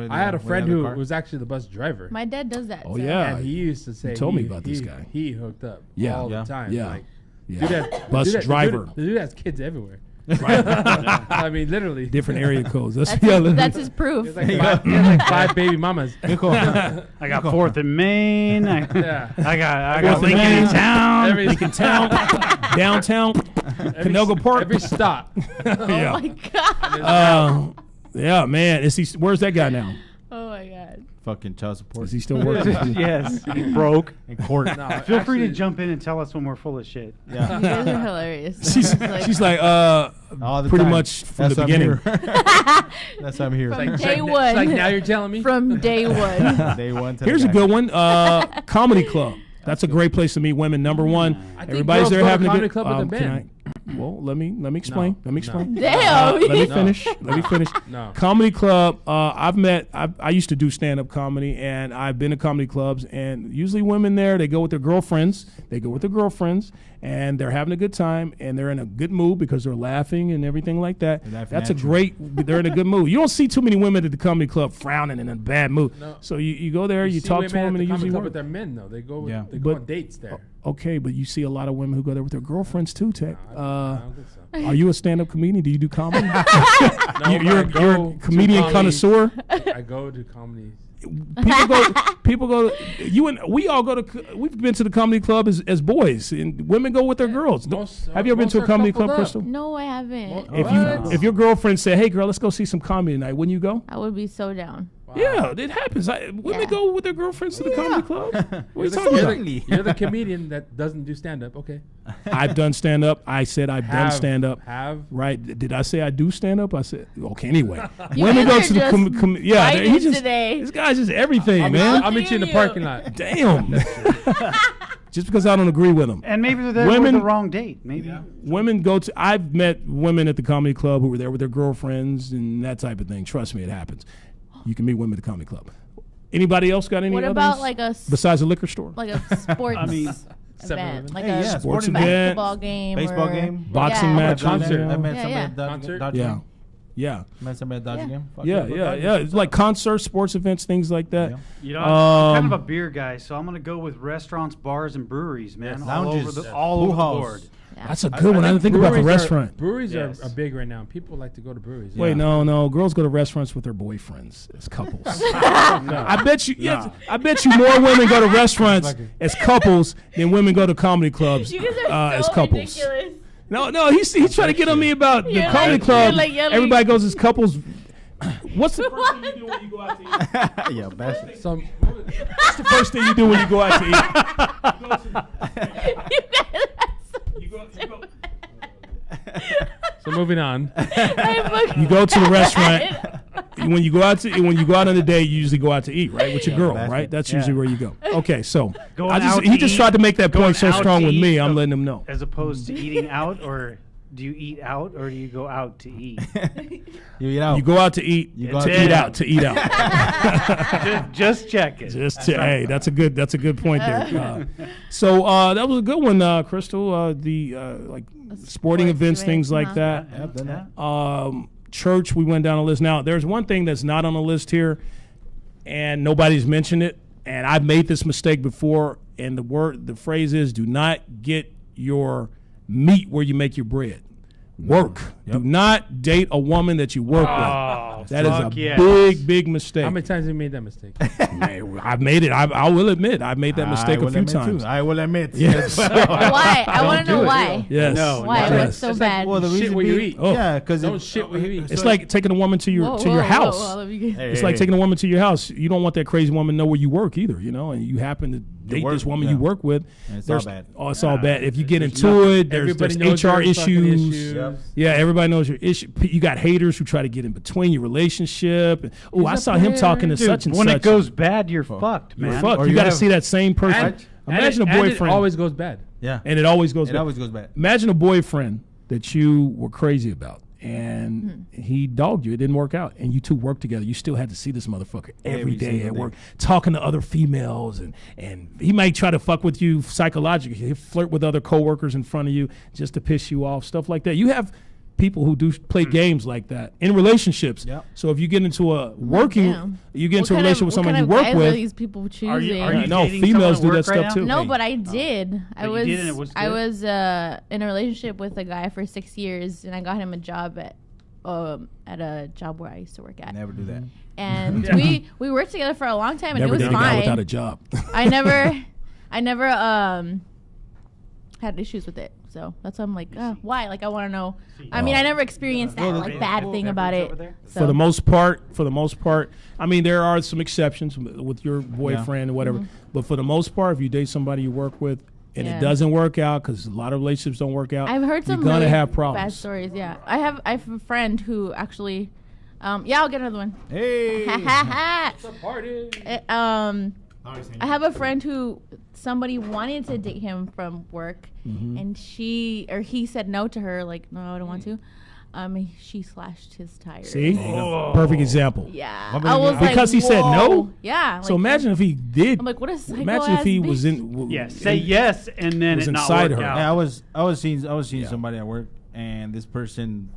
I had a friend who was actually the bus driver. my dad does that. Oh so. yeah, And he used to say, told me about this guy. He hooked up Yeah. all Yeah. the time. Yeah. Like, yeah. Bus driver. The dude has kids everywhere. I mean, literally. Different area codes. That's That's his proof. He has like 5 baby mamas. I got 4th and Main. I Yeah. got Lincoln in town. Every Lincoln Town, downtown, Canoga Park. Every stop. Oh my god. Yeah, man. Where's that guy now? Oh my god. Fucking child support. Is he still working? Yes, he broke. in court? No, Feel free to actually, jump in and tell us when we're full of shit. Yeah. You guys are hilarious. She's like, All the pretty time. much from That's the why I'm beginning. here. That's why I'm here. From It's day like, one. It's like, now you're telling me? From day one. Day one. To Here's the a guy. good one. Comedy Club. That's a great place to meet women. Number one, I think everybody's girls there go to having a comedy good. club with their can men. well, let me explain. No, Let me explain. Damn. Let me No. finish. Let me finish. No. Comedy club. I used to do stand up comedy, and I've been to comedy clubs, and usually women there, they go with their girlfriends. And they're having a good time, and they're in a good mood because they're laughing and everything like that. They're laughing That's at a you. great. They're in a good mood. You don't see too many women at the comedy club frowning and in a bad mood. No. So you go there, you see talk to women them, at and the they comedy usually club work. with their men, though. They go, Yeah. they go on dates there. Okay, but you see a lot of women who go there with their girlfriends too, Tech. I don't think so. Are you a stand-up comedian? Do you do comedy? No, you're but I a go to comedian comedy- connoisseur. I go to comedy. People go. You and we all go to. We've been to the comedy club as boys, and women go with their girls. Have you ever been to a most are comedy club, coupled up. Crystal? No, I haven't. If your girlfriend said, "Hey, girl, let's go see some comedy tonight," wouldn't you go? I would be so down. Yeah, it happens. Women Yeah. go with their girlfriends to the comedy club. What are you You're talking about? You're the comedian that doesn't do stand up. Okay. I've done stand up. I said I've done stand up. Have. Right? Did I say I do stand up? I said okay. Anyway, You women go guys to are the just yeah. fighting He just today. this guy's just everything, I'll man. meet you in the parking lot. Damn. Just because I don't agree with him. And maybe they're there Women- with the wrong date. Maybe. Women go to. I've met women at the comedy club who were there with their girlfriends and that type of thing. Trust me, it happens. You can meet women at the comedy club. Anybody else got any? What others about like a besides a liquor store? like a sports I mean, event, like Hey, a yeah, sports sporting event, basketball game, Baseball or game, boxing yeah. match, concert. I met Yeah, somebody yeah. at Dodge Concert? Dodge Yeah, game. yeah, Met somebody at Dodge Yeah. game. Fuck yeah, go yeah, Dodgers. yeah. It's like concerts, sports events, things like that. Yeah. You know, I'm kind of Um, a beer guy, so I'm gonna go with restaurants, bars, and breweries, man. Yes. All over Lounges. the all over the Pool board. house. Yeah. That's a good one. I didn't think about the restaurant. Breweries Yes. are big right now. People like to go to breweries. Wait, no. Girls go to restaurants with their boyfriends as couples. I bet you. Yes, I bet you more women go to restaurants as couples than women go to comedy clubs You guys are as so couples. ridiculous. No. He's trying to get on me about the You're comedy like- club. you're like yelling. Everybody goes as couples. What's the first thing you do when you go out to eat? Yeah, bastard. Some What's the first thing you do when you go out to eat? You guys are so You go. so moving on. You go to the restaurant. When you go out on a date, you usually go out to eat, right, with your girl, that's right? it. That's usually where you go. Okay, so Going out he to just eat- tried to make that going point so out strong to with me. eat I'm of- letting him know. As opposed to eating out, or do you eat out, or do you go out to eat? You eat out. You go out to eat. You go to out eat to out. To eat out. Just check it. Hey, that's a good point there. So that was a good one, Crystal. The like sporting events, event, things like huh? that. Yeah, I've done that. Church, we went down a list. Now, there's one thing that's not on the list here, and nobody's mentioned it. And I've made this mistake before. And the phrase is, do not get your meat where you make your bread. Work. Do not date a woman that you work with. That is a fuck yes. big mistake. How many times have you made that mistake? Man, I've made it. I will admit, I've made that mistake a few times. I will admit. Yes. Why? I want to know do it. why. Yes. No, Why? Yes. What's so It's like, bad? Well, the Shit reason where you being- eat. Oh. Yeah, because Don't shit where you eat. It's like taking a woman to your house. All of you guys. It's like taking a woman to your house. You don't want that crazy woman to know where you work either, and you happen to date work, this woman yeah. you work with. And it's there's- all bad. Oh, it's all bad. If you get There's into it, there's everybody knows HR your fucking issues. issues. Yeah, everybody knows your issue. You got haters who try to get in between your relationship. Oh, I a saw him player. talking to Dude, such and when such. it goes bad, you're fucked, You're man. fucked. Or You you got to have- see that same person. Imagine a and boyfriend. it always goes bad. Yeah. and it always goes It bad. always goes bad. Imagine a boyfriend that you were crazy about, and he dogged you. It didn't work out, and you two worked together. You still had to see this motherfucker every Every day single at day. work, talking to other females, and he might try to fuck with you psychologically. He'll flirt with other coworkers in front of you just to piss you off, stuff like that. You have people who do play games like that in relationships. Yep. So if you get into a Damn. you get into a What relationship with someone you what work kind of guys are with. these people choosing? Are you No, dating females someone do at that work right stuff, too. now? No, but I did. I you was did and it was I good? was in a relationship with a guy for 6 years, and I got him a job at a job where I used to work at. Never do that. And we worked together for a long time, and Never it was date a guy fine. without a job. I never had issues with it. So that's why I'm like, why? Like, I want to know. I mean, I never experienced that like bad thing about it. So. For the most part, I mean, there are some exceptions with your boyfriend or whatever. But for the most part, if you date somebody you work with and it doesn't work out, because a lot of relationships don't work out, I've heard some you're gonna really have problems. bad stories. Yeah, I have a friend who actually, I'll get another one. Hey. It's a party. I have a friend who somebody wanted to date him from work, and he said no to her. Like, no, I don't want to. She slashed his tires. See, perfect example. Yeah, I was because like, he said no. whoa. Yeah. So imagine if he did. I'm like, what a psycho imagine if he ass was bitch. in. Yeah, say yes and then was it not inside work her. out. Yeah, I was seeing somebody at work, and this person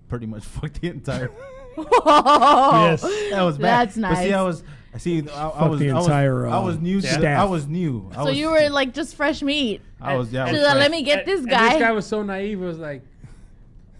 pretty much fucked the entire. Whoa. Yes. That was bad. That's nice. But see, I was the entire, I was new. staff. I was new. So you were like just fresh meat. I was. Yeah. I She's was like, fresh. let me get this And guy. this guy was so naive. It was like,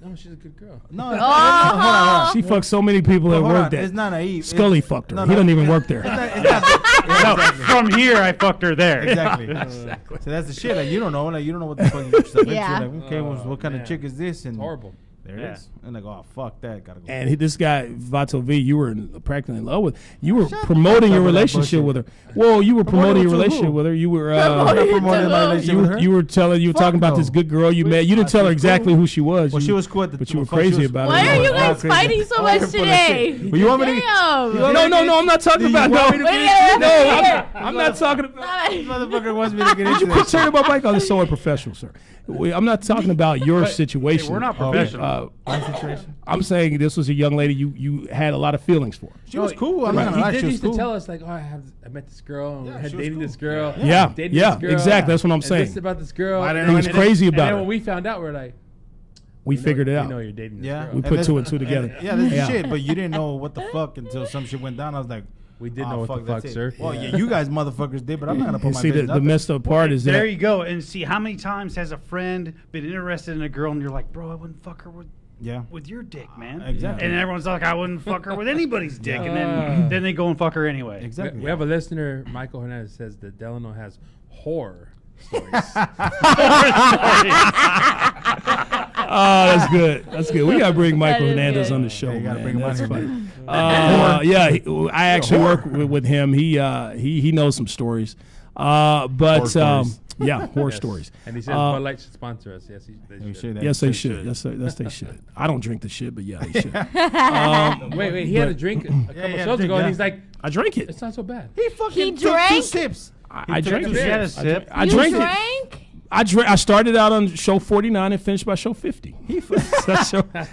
no, she's a good girl. No. Oh. Hold on. She fucked so many people at Hold work on. that It's not naive. Scully fucked her. No, He doesn't even work there. It's not, No, from here I fucked her there. exactly. So that's the shit. Like you don't know. Like you don't know what the fuck you get yourself Yeah. into. Like okay, what kind man. of chick is this? And It's horrible. there it is. And like, oh fuck that. Gotta go. And this guy, Vato V, you were practically in love with. You were promoting your up with that relationship with bullshit. her. Well, you were promoting your to who? relationship with her. You were promoting my relationship with her. you were talking about no. this good girl you met. You didn't tell her exactly who she was. Well, You- she was cool at the but you were fuck, she crazy was- about Why it. are you Oh, guys crazy. fighting so Oh, much you're full of today? shit. Well, you want me to? Damn. No, I'm not talking about no. me to Wait, yeah, No, yeah. I'm not talking about. This motherfucker wants me to get Did into you quit this. turning my mic on? It's so unprofessional, sir. I'm not talking about your situation. Hey, we're not professional. My situation. I'm saying this was a young lady you had a lot of feelings for. She was cool. I'm He not gonna lie. did She was used to cool. tell us like, oh, I met this girl, and Yeah, I had she was dated cool. this girl. Yeah, dated yeah, this girl, exactly. That's what I'm and saying. This about this girl. I didn't He know was anything. crazy And about then her. when we found out, we're like, We figured it out. You know you're dating this Yeah. girl. We And put this- two and two together. Yeah, this Yeah. is shit. But you didn't know what the fuck until some shit went down. I was like, We did oh, know what the fuck, that's it. sir. Well, yeah, you guys motherfuckers did, but I'm not gonna put And my see, business the out there. messed up part is There that you go. And see, how many times has a friend been interested in a girl and you're like, bro, I wouldn't fuck her Yeah. with your dick, man. Exactly. And everyone's like, I wouldn't fuck her with anybody's dick. And then they go and fuck her anyway. Exactly. We have a listener, Michael Hernandez, says that Delano has horror stories. oh, that's good. That's good. We gotta bring Michael That is Hernandez good. on the show. Yeah, you gotta man. bring him That's on here, funny. man. Yeah, I actually work with him. He knows some stories. But stories. yeah, horror Yes. stories. And he says Bud Light should sponsor us. Yes, they should. Yes, they should. Yes, they should. I don't drink the shit, but yeah, they should. Wait, he had a drink a couple yeah, shows drink, ago, yeah. and he's like, I drink it. it's not so bad. He fucking took drank? 2 sips. I drank He had a it. sip. I You drank it. drank? I started out on show 49 and finished by show 50.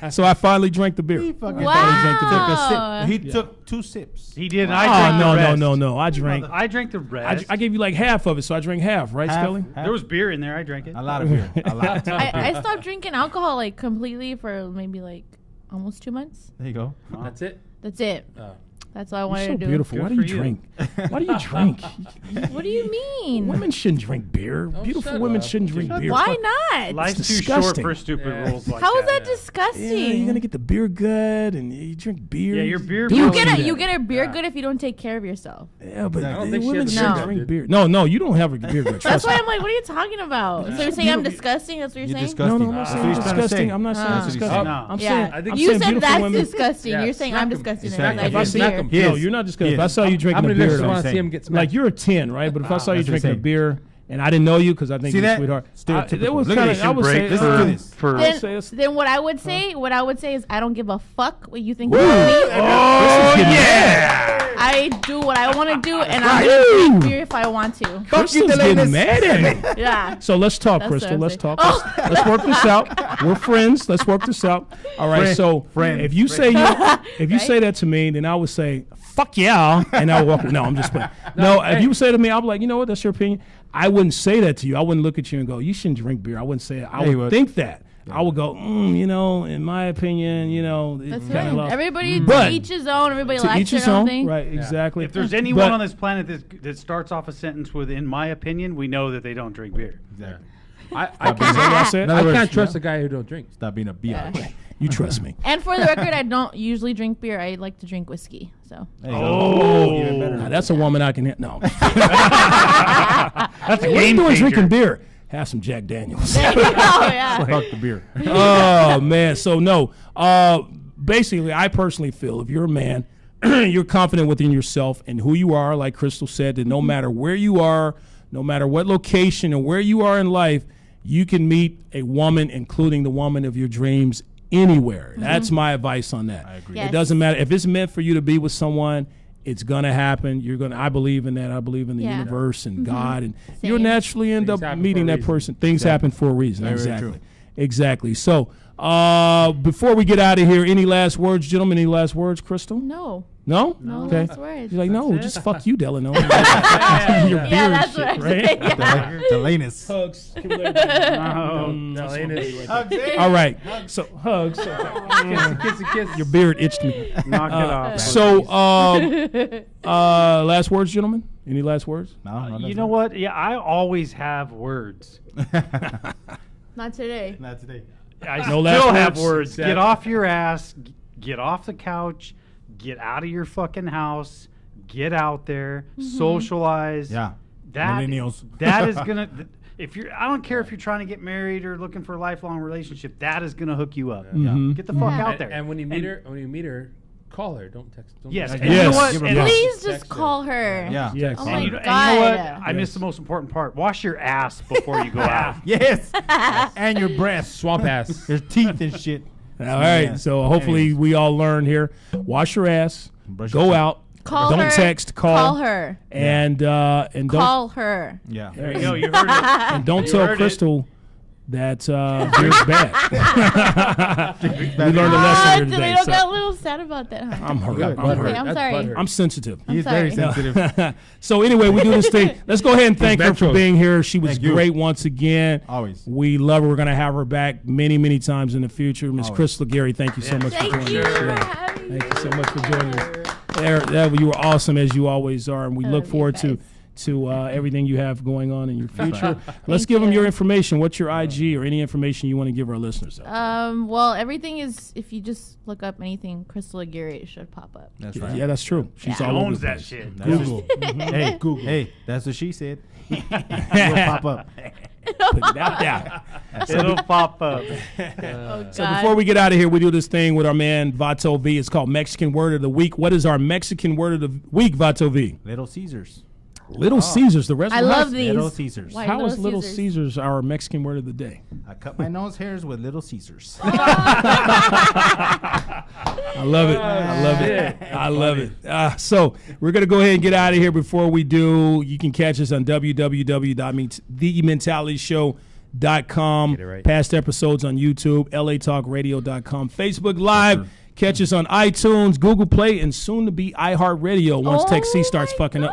So I finally drank the beer. He fucking Wow. He took 2 sips. He did. And Oh, I drank the rest. no. I drank. I drank the rest. I gave you like half of it, so I drank half, right, Scully? There was beer in there. I drank it. a lot of beer. A lot. I stopped drinking alcohol like completely for maybe like almost 2 months. There you go. That's it. That's it. Oh. That's all I You're wanted so to do. beautiful. Good Why do for you you. drink? Why do you drink? What do you mean? Women shouldn't drink beer. Beautiful shut women up. shouldn't drink beer. Why not? Life's too disgusting. short for stupid Yeah. rules like How is that. that disgusting? Yeah, you're gonna get the beer gut, and you drink beer. Yeah, your beer Don't You do get that. a beer good if you don't take care of yourself. Yeah, but I don't think she women has a shouldn't beer gut, drink dude. beer. No, you don't have a beer gut. That's Trust why me. I'm like, what are you talking about? So you're saying I'm disgusting? That's what you're You're saying? disgusting. No, I'm not That's saying what you're he's trying to disgusting. say. I'm not saying That's it's what he's disgusting. saying. I'm Yeah. saying I think You saying said beautiful that's women. disgusting. Yeah, You're saying smack I'm 'em. disgusting. He's and saying- I If I drink see, Smack beer. 'em. no, Yes. you're not disgusting. If I Yes. saw you drinking I'm a gonna beer, just though, want to saying. see him get smacked. like you're a 10, right? But if I saw you That's what drinking a I'm saying. beer and I didn't know you because I think See you're a that? sweetheart, Stereotypical. it was Look at kind this of. I would break say, Listen to this. for Then what I would say, is I don't give a fuck what you think Woo! about me. Oh yeah! I do what I want to do, and I'm gonna drink beer if I want to. Crystal's getting mad at me. Yeah. So let's talk, That's Crystal. what I'm Let's saying. talk. Let's work this out. We're friends. Let's work this out. All right. Friend. So Friend. if you say if you say that to me, then I would say fuck yeah, and I would walk. No, I'm just playing. No, if you say to me, I'm like, you know what? That's your opinion. I wouldn't say that to you. I wouldn't look at you and go, you shouldn't drink beer. I wouldn't say it. I Yeah, you would would. think that. I would go, in my opinion, That's kinda right. lost. Everybody But to each his own. Everybody to likes each his their own own, thing. right? Exactly. If there's anyone on this planet that starts off a sentence with "in my opinion," we know that they don't drink beer. Exactly. I Is that what I said? can't trust a guy who don't drink. Stop being a biatch. You trust me. And for the record, I don't usually drink beer. I like to drink whiskey. So There you go. Even better. Now, that's a woman I can hit. No. That's a What are you game doing changer. drinking beer? Have some Jack Daniels. oh yeah. Fuck the beer. Oh, man. So, no. Basically, I personally feel if you're a man, you're confident within yourself and who you are, like Cristal said, that no matter where you are, no matter what location or where you are in life, you can meet a woman, including the woman of your dreams, anywhere. That's my advice on that. I agree. Yes. It doesn't matter. If it's meant for you to be with someone, it's going to happen. I believe in that. I believe in the Yeah. universe and God. And Same. you'll naturally end Things up happen meeting for a that reason. person. Things happen for a reason. Very, very Exactly. true. Exactly. So, before we get out of here, any last words, gentlemen? Any last words, Crystal? No. No? No Okay. last words. You're like, no, That's it. just fuck you, Delano. Your Yeah, beard that's shit, what I'm right? saying. Yeah. Delanus. Hugs. Oh, All right. So, hugs. Kiss. Your beard itched me. knock it off. So, last words, gentlemen? Any last words? No, You know what? Yeah, I always have words. Not today. Not today. I No last still have words? words. Exactly. Get off your ass. Get off the couch. Get out of your fucking house. Get out there. Socialize. Yeah. That Millennials. that is gonna. If you're, I don't care if you're trying to get married or looking for a lifelong relationship. That is gonna hook you up. Mhm. Get the fuck Yeah. out there. And when you meet her, call her. Don't text. Don't Yes. text And her. you know Yes. what? Give her And- a Please Text just her. call her. Yeah. Yes. Oh my And you know what? God. I missed the most important part. Wash your ass before you go out. Yes. And your breath. Swamp ass. Your teeth and shit. All right. Yeah. So, hopefully, Anyways. we all learn here. Wash your ass. Brush your Go teeth. out. Call Don't her. text. Call her. And don't Call her. Yeah. There you go. You heard it. and don't You tell heard it. Crystal that beer's bad. We learned a lesson here today. Tomato So got a little sad about that, huh? I'm hurt. Good. I'm hurt. Okay, I'm sorry. I'm sensitive. He's sorry. very sensitive. So anyway, we do this thing. Let's go ahead and thank her for Metros. being here. She was Thank you. great once again. Always. We love her. We're going to have her back many, many times in the future. Miss Always. Crystal Aguirre, thank you so much for Thank joining you us. for Yeah. having me. Thank you so much for joining us. You were awesome as you always are, and we I look love you forward to guys. everything you have going on in your future. Let's Thank give them you. your information. What's your IG or any information you want to give our listeners? Well, everything is, if you just look up anything Cristal Aguirre, it should pop up. That's right. Yeah, that's true. She's Yeah. all over Owns the that place. shit. That's Google. Hey, Google. Hey, that's what she said. It'll pop up. Put it out there. It'll pop up. Oh, God. So before we get out of here, we do this thing with our man Vato V. It's called Mexican Word of the Week. What is our Mexican Word of the Week, Vato V? Little Caesars. Little Caesars, the I restaurant. love these. Little Caesars. Why How is Little Caesars? Caesars our Mexican Word of the day? I cut my nose hairs with Little Caesars. I love it. I love it. I love it. So we're going to go ahead and get out of here. Before we do, you can catch us on www.thementalityshow.com. Get it right. Past episodes on YouTube, latalkradio.com, Facebook Live. Catch us on iTunes, Google Play, and soon to be iHeartRadio once Tech C stops fucking up.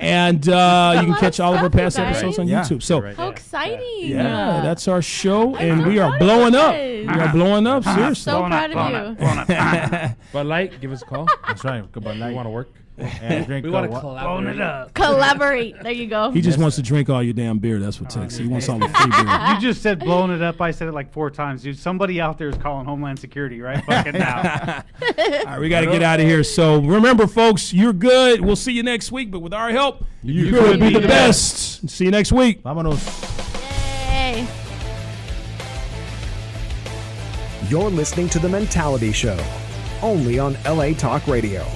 And you can catch all of our past stuff, you episodes on guys. YouTube. So Right. How exciting. yeah, that's our show, and so we are proud of blowing you up. guys. We are blowing up, seriously. So proud of you. Bud Light, give us a call. That's right. Goodbye. We want to work. And drink We want to what? Blowing collaborate. it up. Collaborate. There you go. He just wants to drink all your damn beer. That's what Texas. He wants all the free beer. You just said blowing it up. I said it like 4 times, dude. Somebody out there is calling Homeland Security right fucking now. All right, we got to get out of here. So remember, folks, you're good. We'll see you next week. But with our help, you could be the best. See you next week. Vámonos. Yay. You're listening to The Mentality Show, only on LA Talk Radio.